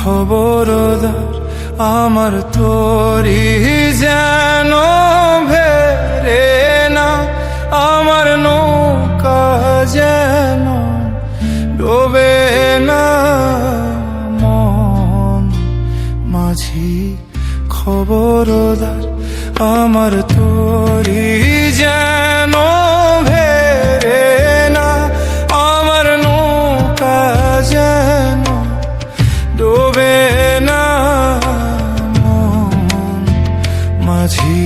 খবরদার আমার তোরি যেন ভেরে না, আমার নৌকা যেন ডোবে না। মন মাঝি খবরদার আমার তোরি যেন ভেরে না, আমার নৌকা যেন ডোবে না। মন মাঝি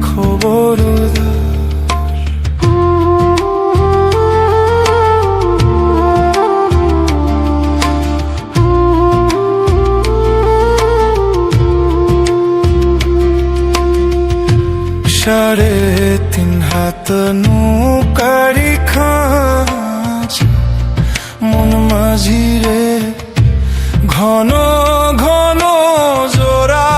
খবরদার। সাড়ে তিন হাত নৌকারি খাঁচ মন মাঝি রে, ঘন ঘন জোড়া।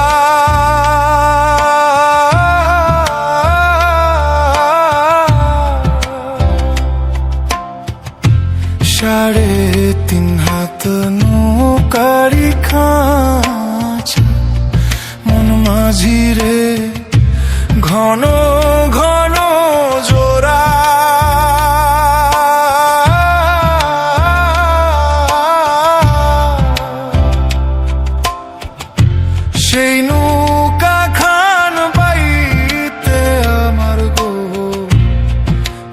সাড়ে তিন হাত নৌকারি খাঁচ মন মাঝি রে, ঘন ঘন জোড়া। সেই নৌকা খান বাইতে আমার গো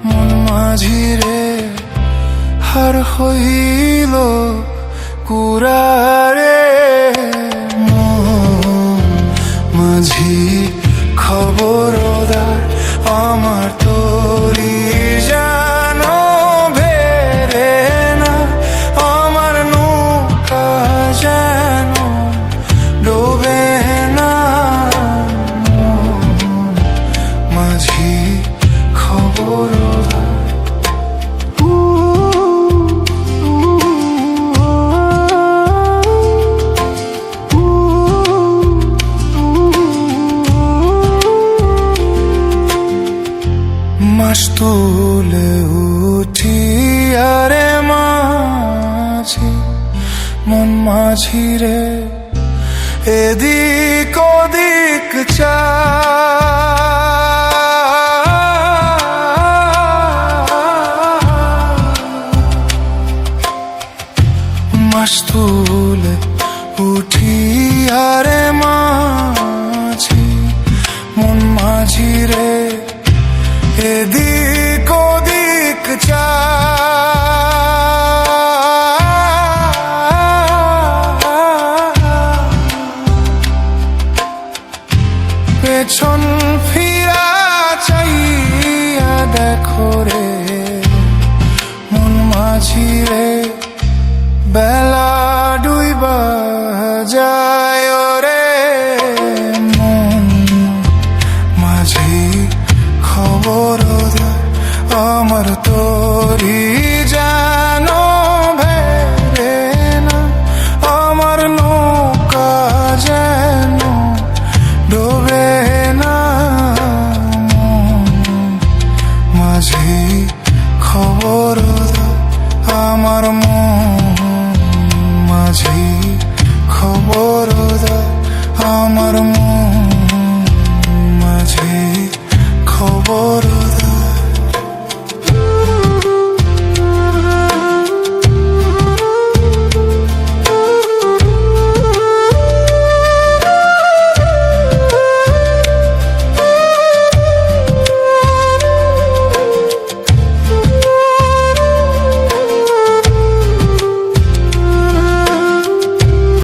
মন মাঝি রে, হার হইল কুরারে। মন মাঝি খবরদার আমার তোরি যেন ভেরে না, আমার নৌকা যেন ডোবে না। মাঝি খবরদার। মাস তুলে উঠি আরে মাঝি মন মাঝি রে, এদিক ওদিক চা। মাস তুলে উঠি আরে মাঝি মন মাঝি রে, এদিক